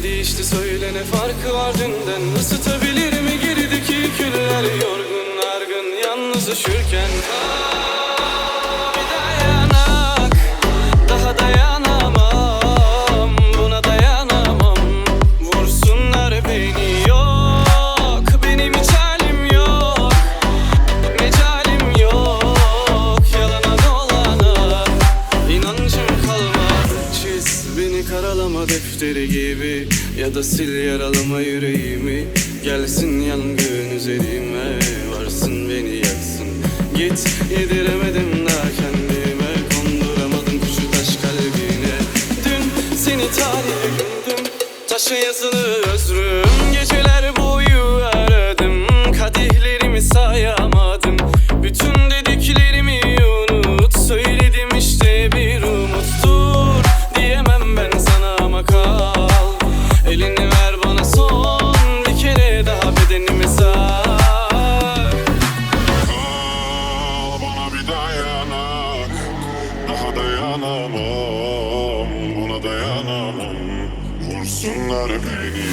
değişti söyle, ne farkı var dünden? Isıtabilir mi gerideki küller? Yorgun argın yalnız üşürken bir dayanak, daha dayanamam, buna dayanamam. Vursunlar beni, yok benim hiç halim yok, mecalim yok, yalana dolana inancım kalmadı. Çiz beni karalama defteri gibi, ya da sil yaralama yüreğimi. Gelsin yangın üzerime, varsın beni yaksın. Git, yediremedim daha kendime, konduramadım kuşu taş kalbine. Dün seni tarihe güldüm, taşa yazılı özrüm. Geceler boyu aradım, kadehlerimi sayamadım. Bütün dediklerimi unut, söyledim işte bir umuttur. Diyemem ben sana ama kal, elini ver bana son bir kere daha, bedenimi sar. Kal bana bir dayanak, daha dayanamam, buna dayanamam. Vursunlar beni,